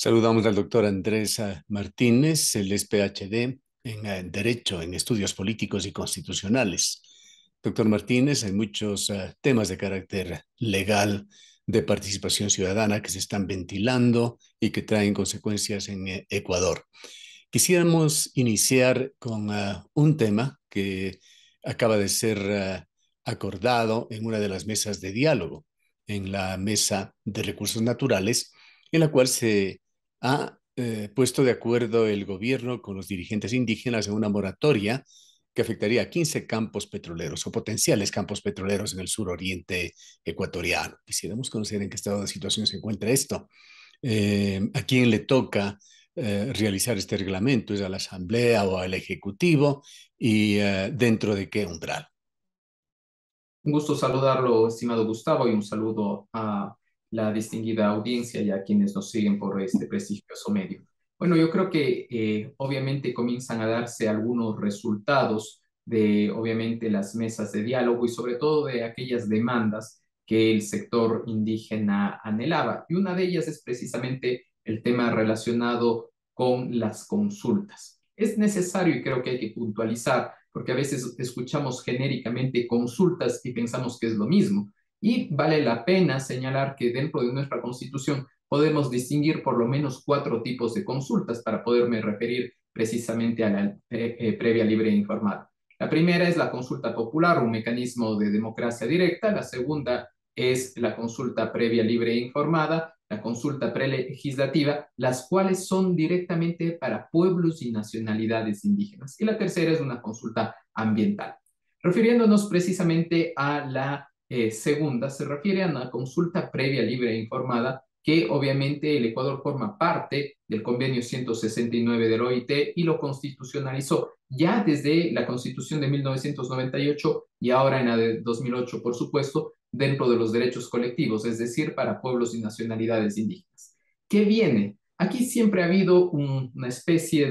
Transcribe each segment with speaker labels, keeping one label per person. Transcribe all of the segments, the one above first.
Speaker 1: Saludamos al doctor Andrés Martínez, él es PhD en Derecho, en Estudios Políticos y Constitucionales. Doctor Martínez, hay muchos temas de carácter legal, de participación ciudadana que se están ventilando y que traen consecuencias en Ecuador. Quisiéramos iniciar con un tema que acaba de ser acordado en una de las mesas de diálogo, en la Mesa de Recursos Naturales, en la cual se ha puesto de acuerdo el gobierno con los dirigentes indígenas en una moratoria que afectaría a 15 campos petroleros o potenciales campos petroleros en el suroriente ecuatoriano. Quisiéramos conocer en qué estado de situación se encuentra esto. ¿A quién le toca realizar este reglamento? ¿Es a la Asamblea o al Ejecutivo? ¿Y dentro de qué umbral?
Speaker 2: Un gusto saludarlo, estimado Gustavo, y un saludo a la distinguida audiencia y a quienes nos siguen por este prestigioso medio. Bueno, yo creo que obviamente comienzan a darse algunos resultados de, obviamente, las mesas de diálogo y sobre todo de aquellas demandas que el sector indígena anhelaba. Y una de ellas es precisamente el tema relacionado con las consultas. Es necesario y creo que hay que puntualizar porque a veces escuchamos genéricamente consultas y pensamos que es lo mismo. Y vale la pena señalar que dentro de nuestra Constitución podemos distinguir por lo menos cuatro tipos de consultas para poderme referir precisamente a la previa libre e informada. La primera es la consulta popular, un mecanismo de democracia directa. La segunda es la consulta previa libre e informada, la consulta prelegislativa, las cuales son directamente para pueblos y nacionalidades indígenas. Y la tercera es una consulta ambiental. Refiriéndonos precisamente a la segunda, se refiere a una consulta previa, libre e informada, que obviamente el Ecuador forma parte del convenio 169 del OIT y lo constitucionalizó ya desde la Constitución de 1998 y ahora en la de 2008, por supuesto, dentro de los derechos colectivos, es decir, para pueblos y nacionalidades indígenas. ¿Qué viene? Aquí siempre ha habido una especie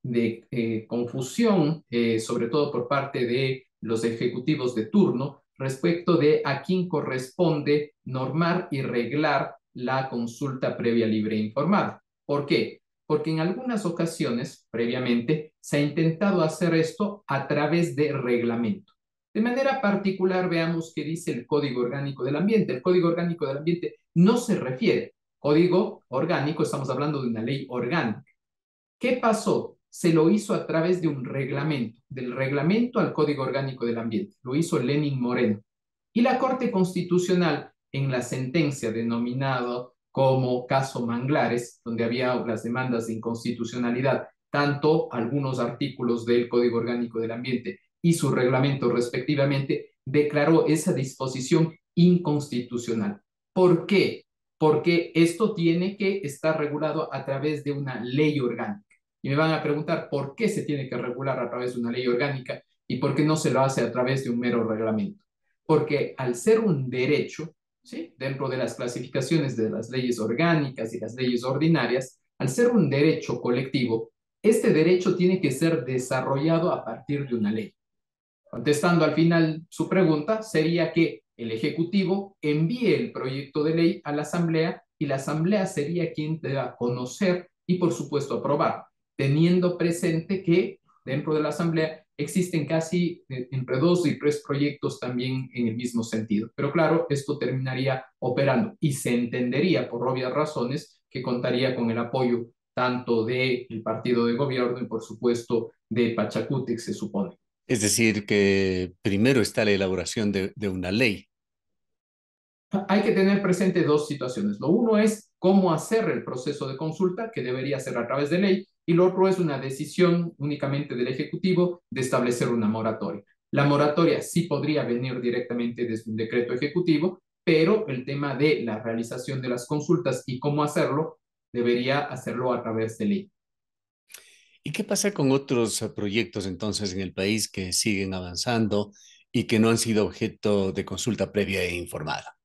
Speaker 2: de confusión, sobre todo por parte de los ejecutivos de turno, respecto de a quién corresponde normar y reglar la consulta previa, libre e informada. ¿Por qué? Porque en algunas ocasiones, previamente, se ha intentado hacer esto a través de reglamento. De manera particular, veamos qué dice el Código Orgánico del Ambiente. El Código Orgánico del Ambiente no se refiere. Código orgánico, estamos hablando de una ley orgánica. ¿Qué pasó? Se lo hizo a través de un reglamento, del reglamento al Código Orgánico del Ambiente. Lo hizo Lenin Moreno. Y la Corte Constitucional, en la sentencia denominado como caso Manglares, donde había las demandas de inconstitucionalidad, tanto algunos artículos del Código Orgánico del Ambiente y su reglamento respectivamente, declaró esa disposición inconstitucional. ¿Por qué? Porque esto tiene que estar regulado a través de una ley orgánica. Y me van a preguntar por qué se tiene que regular a través de una ley orgánica y por qué no se lo hace a través de un mero reglamento. Porque al ser un derecho, ¿sí? Dentro de las clasificaciones de las leyes orgánicas y las leyes ordinarias, al ser un derecho colectivo, este derecho tiene que ser desarrollado a partir de una ley. Contestando al final su pregunta, sería que el Ejecutivo envíe el proyecto de ley a la Asamblea y la Asamblea sería quien deba conocer y, por supuesto, aprobar, teniendo presente que dentro de la Asamblea existen casi entre dos y tres proyectos también en el mismo sentido. Pero claro, esto terminaría operando y se entendería por obvias razones que contaría con el apoyo tanto del partido de gobierno y, por supuesto, de Pachacutic, se supone.
Speaker 1: Es decir, que primero está la elaboración de una ley.
Speaker 2: Hay que tener presente dos situaciones. Lo uno es cómo hacer el proceso de consulta, que debería ser a través de ley, y lo otro es una decisión únicamente del Ejecutivo de establecer una moratoria. La moratoria sí podría venir directamente desde un decreto ejecutivo, pero el tema de la realización de las consultas y cómo hacerlo debería hacerlo a través de ley.
Speaker 1: ¿Y qué pasa con otros proyectos entonces en el país que siguen avanzando y que no han sido objeto de consulta previa e informada?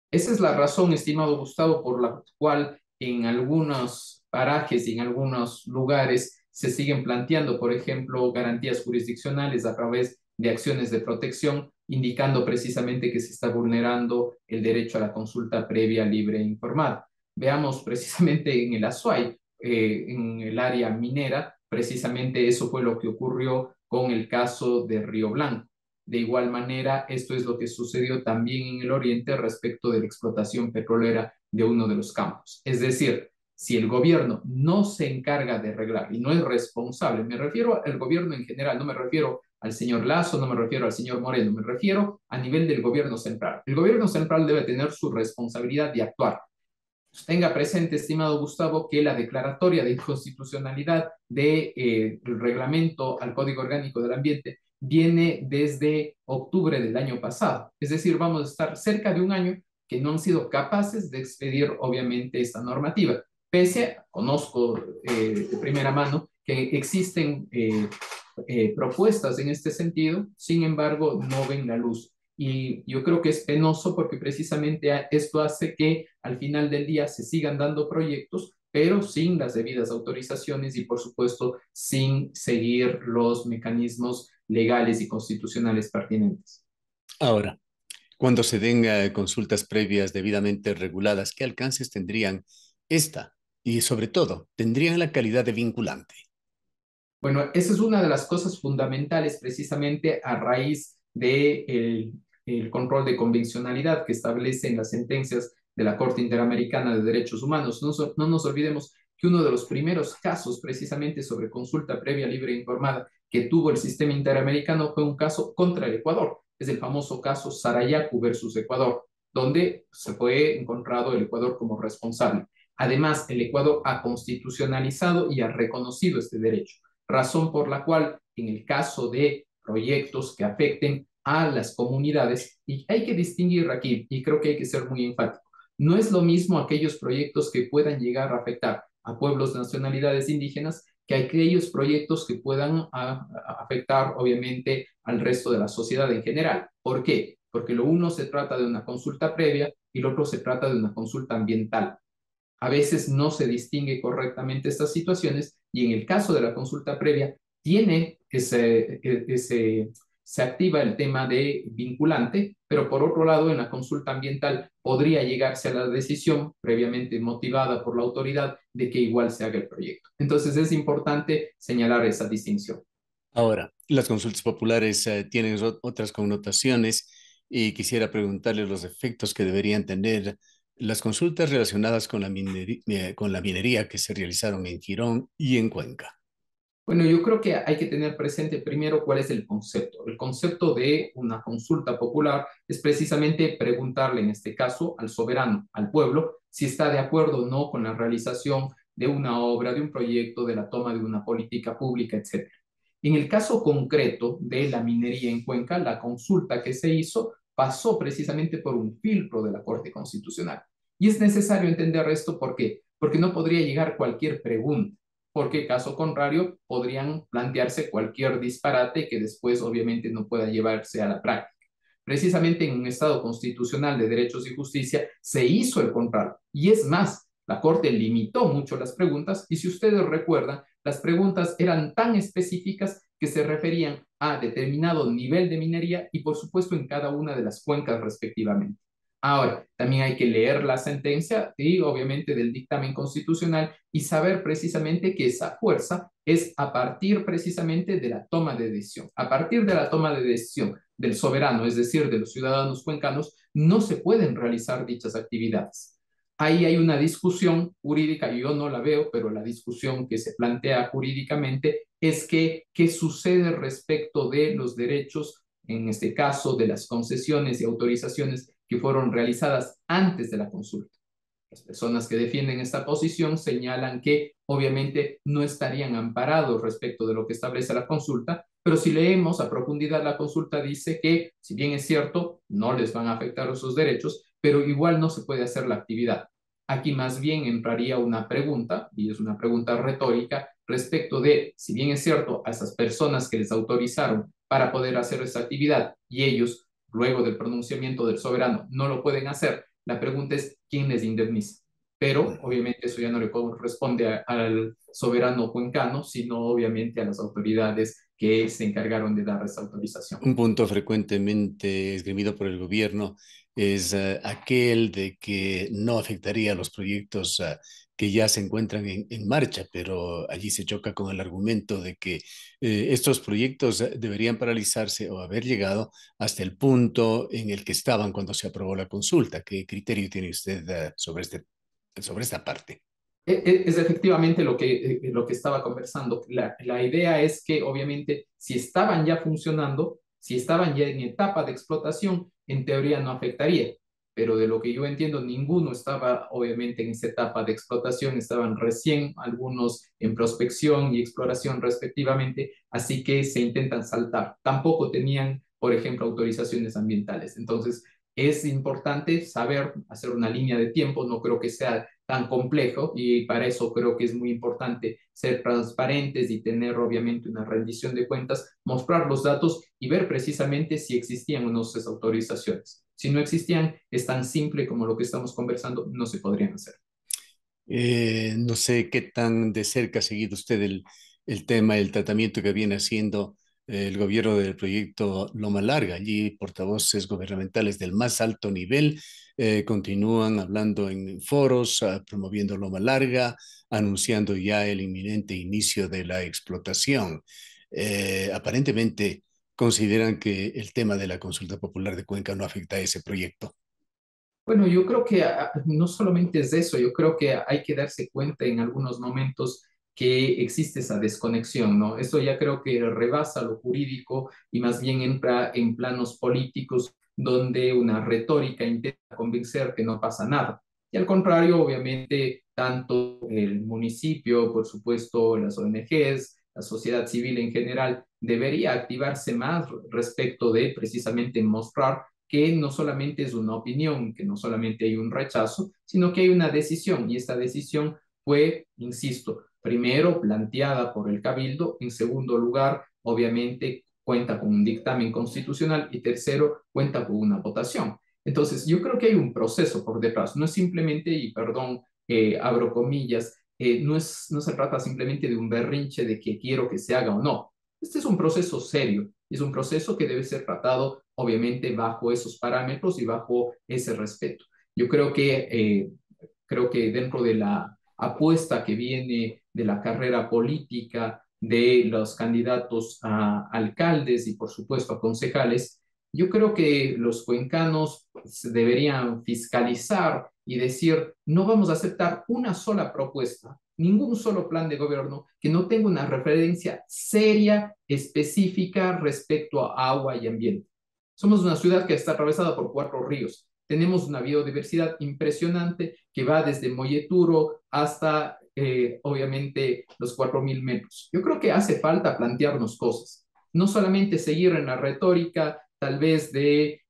Speaker 2: Esa es la razón, estimado Gustavo, por la cual en algunos parajes y en algunos lugares se siguen planteando, por ejemplo, garantías jurisdiccionales a través de acciones de protección, indicando precisamente que se está vulnerando el derecho a la consulta previa, libre e informada. Veamos precisamente en el Azuay, en el área minera, precisamente eso fue lo que ocurrió con el caso de Río Blanco. De igual manera, esto es lo que sucedió también en el oriente respecto de la explotación petrolera de uno de los campos. Es decir, si el gobierno no se encarga de arreglar y no es responsable, me refiero al gobierno en general, no me refiero al señor Lazo, no me refiero al señor Moreno, me refiero a nivel del gobierno central. El gobierno central debe tener su responsabilidad de actuar. Tenga presente, estimado Gustavo, que la declaratoria de inconstitucionalidad del reglamento al Código Orgánico del Ambiente viene desde octubre del año pasado. Es decir, vamos a estar cerca de un año que no han sido capaces de expedir, obviamente, esta normativa. Pese a, conozco de primera mano que existen propuestas en este sentido, sin embargo, no ven la luz. Y yo creo que es penoso porque precisamente esto hace que al final del día se sigan dando proyectos, pero sin las debidas autorizaciones y, por supuesto, sin seguir los mecanismos legales y constitucionales pertinentes.
Speaker 1: Ahora, cuando se den consultas previas debidamente reguladas, ¿qué alcances tendrían esta? Y sobre todo, ¿tendrían la calidad de vinculante?
Speaker 2: Bueno, esa es una de las cosas fundamentales precisamente a raíz de el control de convencionalidad que establecen las sentencias de la Corte Interamericana de Derechos Humanos. No nos olvidemos que uno de los primeros casos precisamente sobre consulta previa libre e informada que tuvo el sistema interamericano fue un caso contra el Ecuador. Es el famoso caso Sarayaku versus Ecuador, donde se fue encontrado el Ecuador como responsable. Además, el Ecuador ha constitucionalizado y ha reconocido este derecho, razón por la cual en el caso de proyectos que afecten a las comunidades, y hay que distinguir aquí, y creo que hay que ser muy enfático, no es lo mismo aquellos proyectos que puedan llegar a afectar a pueblos, nacionalidades indígenas, que aquellos proyectos que puedan afectar, obviamente, al resto de la sociedad en general. ¿Por qué? Porque lo uno se trata de una consulta previa y lo otro se trata de una consulta ambiental. A veces no se distingue correctamente estas situaciones y en el caso de la consulta previa tiene se activa el tema de vinculante, pero por otro lado en la consulta ambiental podría llegarse a la decisión previamente motivada por la autoridad de que igual se haga el proyecto. Entonces es importante señalar esa distinción.
Speaker 1: Ahora, las consultas populares tienen otras connotaciones y quisiera preguntarle los efectos que deberían tener las consultas relacionadas con con la minería que se realizaron en Girón y en Cuenca.
Speaker 2: Bueno, yo creo que hay que tener presente primero cuál es el concepto. El concepto de una consulta popular es precisamente preguntarle, en este caso, al soberano, al pueblo, si está de acuerdo o no con la realización de una obra, de un proyecto, de la toma de una política pública, etcétera. En el caso concreto de la minería en Cuenca, la consulta que se hizo pasó precisamente por un filtro de la Corte Constitucional. Y es necesario entender esto, ¿por qué? Porque no podría llegar cualquier pregunta, porque caso contrario podrían plantearse cualquier disparate que después obviamente no pueda llevarse a la práctica. Precisamente en un Estado constitucional de derechos y justicia se hizo el contrario. Y es más, la Corte limitó mucho las preguntas y si ustedes recuerdan, las preguntas eran tan específicas que se referían a determinado nivel de minería y por supuesto en cada una de las cuencas respectivamente. Ahora, también hay que leer la sentencia y obviamente del dictamen constitucional y saber precisamente que esa fuerza es a partir precisamente de la toma de decisión. A partir de la toma de decisión del soberano, es decir, de los ciudadanos cuencanos, no se pueden realizar dichas actividades. Ahí hay una discusión jurídica, yo no la veo, pero la discusión que se plantea jurídicamente es que qué sucede respecto de los derechos, en este caso de las concesiones y autorizaciones que fueron realizadas antes de la consulta. Las personas que defienden esta posición señalan que obviamente no estarían amparados respecto de lo que establece la consulta, pero si leemos a profundidad la consulta dice que, si bien es cierto, no les van a afectar esos derechos, pero igual no se puede hacer la actividad. Aquí más bien entraría una pregunta, y es una pregunta retórica, respecto de, si bien es cierto, a esas personas que les autorizaron para poder hacer esa actividad y ellos, luego del pronunciamiento del soberano, no lo pueden hacer, la pregunta es quién les indemniza. Pero obviamente eso ya no le corresponde al soberano cuencano, sino obviamente a las autoridades que se encargaron de dar esa autorización.
Speaker 1: Un punto frecuentemente esgrimido por el gobierno es aquel de que no afectaría a los proyectos que ya se encuentran en marcha, pero allí se choca con el argumento de que estos proyectos deberían paralizarse o haber llegado hasta el punto en el que estaban cuando se aprobó la consulta. ¿Qué criterio tiene usted sobre esta parte?
Speaker 2: Es efectivamente lo que estaba conversando. La idea es que obviamente si estaban ya funcionando, si estaban ya en etapa de explotación, en teoría no afectaría. Pero de lo que yo entiendo, ninguno estaba obviamente en esa etapa de explotación, estaban recién algunos en prospección y exploración respectivamente, así que se intentan saltar. Tampoco tenían, por ejemplo, autorizaciones ambientales. Entonces, es importante saber hacer una línea de tiempo, no creo que sea tan complejo y para eso creo que es muy importante ser transparentes y tener obviamente una rendición de cuentas, mostrar los datos y ver precisamente si existían o no esas autorizaciones. Si no existían, es tan simple como lo que estamos conversando, no se podrían hacer.
Speaker 1: No sé qué tan de cerca ha seguido usted el tema, el tratamiento que viene haciendo el gobierno del proyecto Loma Larga. Allí portavoces gubernamentales del más alto nivel continúan hablando en foros, promoviendo Loma Larga, anunciando ya el inminente inicio de la explotación. Aparentemente consideran que el tema de la consulta popular de Cuenca no afecta a ese proyecto.
Speaker 2: Bueno, yo creo que no solamente es eso, yo creo que hay que darse cuenta en algunos momentos que existe esa desconexión, ¿no? Eso ya creo que rebasa lo jurídico y más bien entra en planos políticos donde una retórica intenta convencer que no pasa nada. Y al contrario, obviamente, tanto el municipio, por supuesto, las ONGs, la sociedad civil en general, debería activarse más respecto de precisamente mostrar que no solamente es una opinión, que no solamente hay un rechazo, sino que hay una decisión y esta decisión fue, insisto, primero planteada por el Cabildo, en segundo lugar, obviamente cuenta con un dictamen constitucional y tercero, cuenta con una votación. Entonces, yo creo que hay un proceso por detrás, no es simplemente, y perdón, abro comillas, no se trata simplemente de un berrinche de que quiero que se haga o no. Este es un proceso serio, es un proceso que debe ser tratado obviamente bajo esos parámetros y bajo ese respeto. Yo creo que dentro de la apuesta que viene de la carrera política de los candidatos a alcaldes y por supuesto a concejales, yo creo que los cuencanos se deberían fiscalizar y decir, no vamos a aceptar una sola propuesta, ningún solo plan de gobierno que no tenga una referencia seria, específica respecto a agua y ambiente. Somos una ciudad que está atravesada por 4 ríos. Tenemos una biodiversidad impresionante que va desde Molleturo hasta, obviamente, los 4.000 metros. Yo creo que hace falta plantearnos cosas, no solamente seguir en la retórica, tal vez de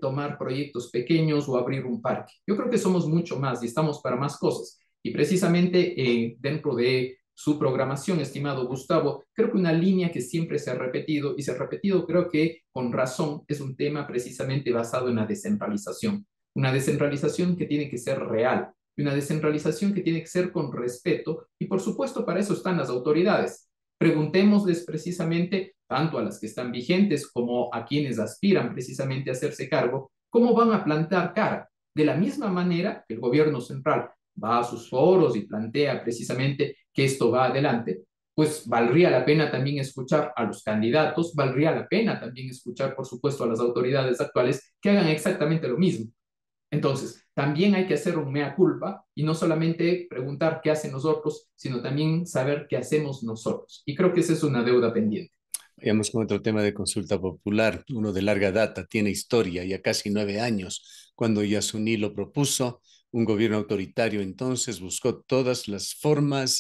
Speaker 2: tomar proyectos pequeños o abrir un parque. Yo creo que somos mucho más y estamos para más cosas. Y precisamente dentro de su programación, estimado Gustavo, creo que una línea que siempre se ha repetido, y se ha repetido creo que con razón, es un tema precisamente basado en la descentralización. Una descentralización que tiene que ser real, y una descentralización que tiene que ser con respeto, y por supuesto para eso están las autoridades. Preguntémosles precisamente, tanto a las que están vigentes como a quienes aspiran precisamente a hacerse cargo, cómo van a plantar cara. De la misma manera que el gobierno central va a sus foros y plantea precisamente que esto va adelante, pues valdría la pena también escuchar a los candidatos, valdría la pena también escuchar, por supuesto, a las autoridades actuales que hagan exactamente lo mismo. Entonces, también hay que hacer un mea culpa y no solamente preguntar qué hacen los otros, sino también saber qué hacemos nosotros. Y creo que esa es una deuda pendiente.
Speaker 1: Vayamos con otro tema de consulta popular, uno de larga data, tiene historia, ya casi 9 años. Cuando Yasuní lo propuso, un gobierno autoritario entonces buscó todas las formas,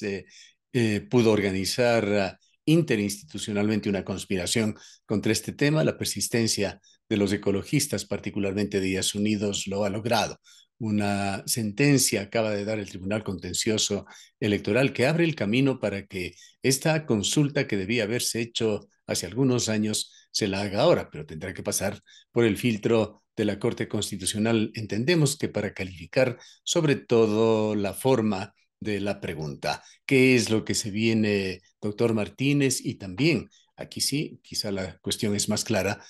Speaker 1: pudo organizar interinstitucionalmente una conspiración contra este tema. La persistencia de los ecologistas, particularmente de Yasunidos, lo ha logrado. Una sentencia acaba de dar el Tribunal Contencioso Electoral que abre el camino para que esta consulta que debía haberse hecho hace algunos años se la haga ahora, pero tendrá que pasar por el filtro de la Corte Constitucional. Entendemos que para calificar sobre todo la forma de la pregunta, qué es lo que se viene, doctor Martínez, y también Aquí sí, quizá la cuestión es más clara.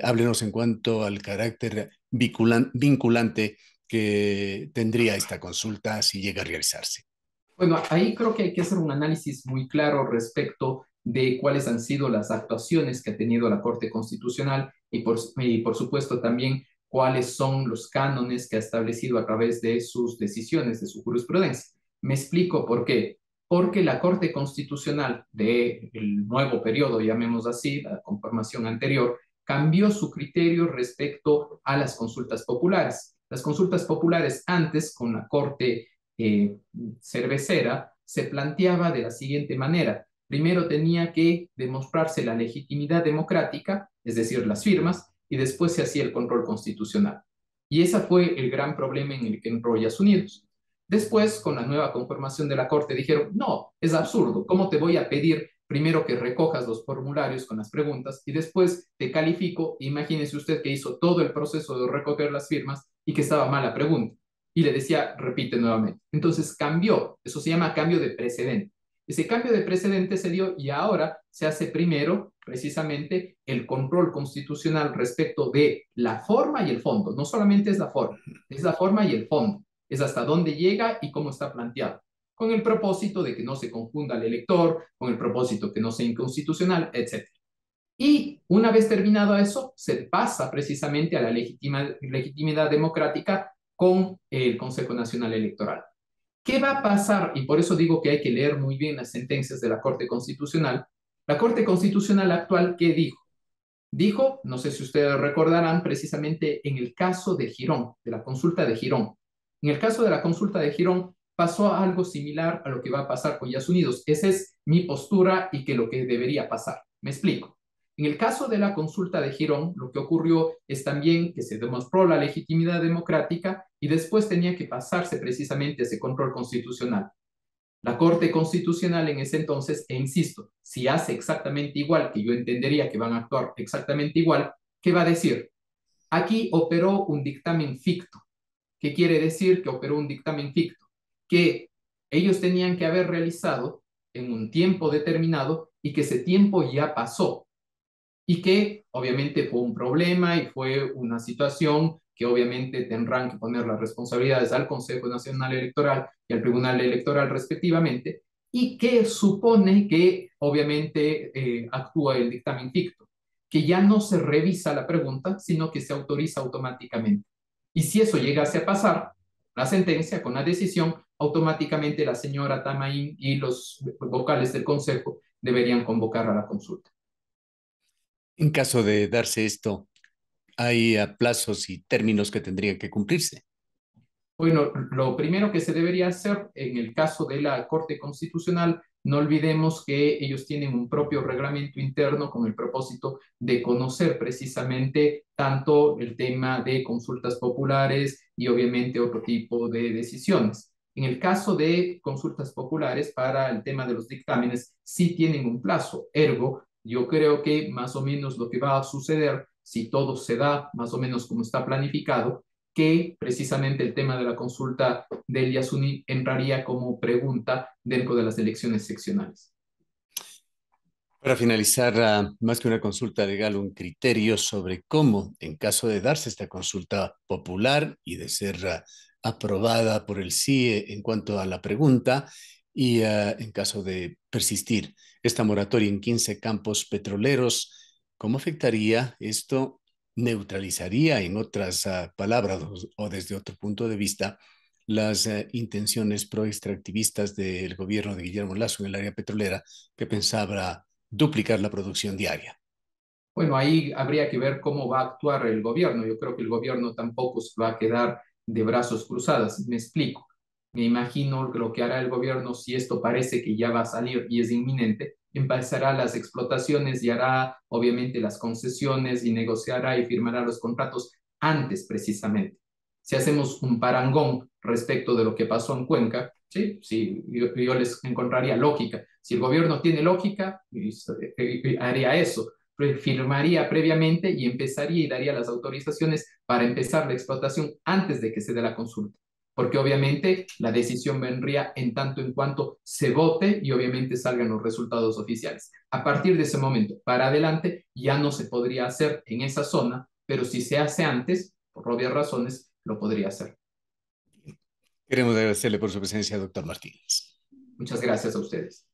Speaker 1: Háblenos en cuanto al carácter vinculante que tendría esta consulta si llega a realizarse.
Speaker 2: Bueno, ahí creo que hay que hacer un análisis muy claro respecto de cuáles han sido las actuaciones que ha tenido la Corte Constitucional y por supuesto también cuáles son los cánones que ha establecido a través de sus decisiones, de su jurisprudencia. Me explico por qué. Porque la Corte Constitucional del nuevo periodo, llamemos así, la conformación anterior, cambió su criterio respecto a las consultas populares. Las consultas populares antes, con la Corte cervecera, se planteaba de la siguiente manera. Primero tenía que demostrarse la legitimidad democrática, es decir, las firmas, y después se hacía el control constitucional. Y ese fue el gran problema en el que entró Estados Unidos. Después, con la nueva conformación de la Corte, dijeron, no, es absurdo, ¿cómo te voy a pedir primero que recojas los formularios con las preguntas y después te califico? Imagínese usted que hizo todo el proceso de recoger las firmas y que estaba mal la pregunta y le decía, repite nuevamente. Entonces cambió, eso se llama cambio de precedente. Ese cambio de precedente se dio y ahora se hace primero precisamente el control constitucional respecto de la forma y el fondo. No solamente es la forma y el fondo. Es hasta dónde llega y cómo está planteado. Con el propósito de que no se confunda al elector, con el propósito que no sea inconstitucional, etc. Y una vez terminado eso, se pasa precisamente a la legitimidad democrática con el Consejo Nacional Electoral. ¿Qué va a pasar? Y por eso digo que hay que leer muy bien las sentencias de la Corte Constitucional. La Corte Constitucional actual, ¿qué dijo? Dijo, no sé si ustedes recordarán, precisamente en el caso de Girón, de la consulta de Girón. En el caso de la consulta de Girón, pasó algo similar a lo que va a pasar con Estados Unidos. Esa es mi postura y que lo que debería pasar. Me explico. En el caso de la consulta de Girón, lo que ocurrió es también que se demostró la legitimidad democrática y después tenía que pasarse precisamente ese control constitucional. La Corte Constitucional en ese entonces, e insisto, si hace exactamente igual, que yo entendería que van a actuar exactamente igual, ¿qué va a decir? Aquí operó un dictamen ficto. ¿Qué quiere decir que operó un dictamen ficto? Que ellos tenían que haber realizado en un tiempo determinado y que ese tiempo ya pasó y que obviamente fue un problema y fue una situación que obviamente tendrán que poner las responsabilidades al Consejo Nacional Electoral y al Tribunal Electoral respectivamente, y que supone que obviamente actúa el dictamen ficto, que ya no se revisa la pregunta, sino que se autoriza automáticamente. Y si eso llegase a pasar, la sentencia con la decisión, automáticamente la señora Tamaín y los vocales del Consejo deberían convocar a la consulta.
Speaker 1: En caso de darse esto, hay plazos y términos que tendrían que cumplirse.
Speaker 2: Bueno, lo primero que se debería hacer en el caso de la Corte Constitucional, no olvidemos que ellos tienen un propio reglamento interno con el propósito de conocer precisamente tanto el tema de consultas populares y obviamente otro tipo de decisiones. En el caso de consultas populares, para el tema de los dictámenes, sí tienen un plazo. Ergo, yo creo que más o menos lo que va a suceder, si todo se da más o menos como está planificado, que precisamente el tema de la consulta del Yasuni entraría como pregunta dentro de las elecciones seccionales.
Speaker 1: Para finalizar, más que una consulta legal, un criterio sobre cómo, en caso de darse esta consulta popular y de ser aprobada por el CIE en cuanto a la pregunta, y en caso de persistir esta moratoria en 15 campos petroleros, ¿cómo afectaría esto? ¿Neutralizaría, en otras palabras o desde otro punto de vista, las intenciones pro-extractivistas del gobierno de Guillermo Lasso en el área petrolera que pensaba duplicar la producción diaria?
Speaker 2: Bueno, ahí habría que ver cómo va a actuar el gobierno. Yo creo que el gobierno tampoco se va a quedar de brazos cruzados. Me explico. Me imagino que lo que hará el gobierno, si esto parece que ya va a salir y es inminente, empezará las explotaciones y hará obviamente las concesiones y negociará y firmará los contratos antes precisamente. Si hacemos un parangón respecto de lo que pasó en Cuenca, sí, sí, yo les encontraría lógica. Si el gobierno tiene lógica, haría eso, firmaría previamente y empezaría y daría las autorizaciones para empezar la explotación antes de que se dé la consulta. porque obviamente la decisión vendría en tanto en cuanto se vote y obviamente salgan los resultados oficiales. A partir de ese momento para adelante ya no se podría hacer en esa zona, pero si se hace antes, por obvias razones, lo podría hacer.
Speaker 1: Queremos agradecerle por su presencia, doctor Martínez.
Speaker 2: Muchas gracias a ustedes.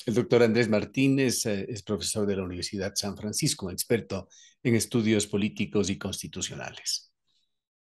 Speaker 1: El doctor Andrés Martínez es profesor de la Universidad San Francisco, experto en estudios políticos y constitucionales.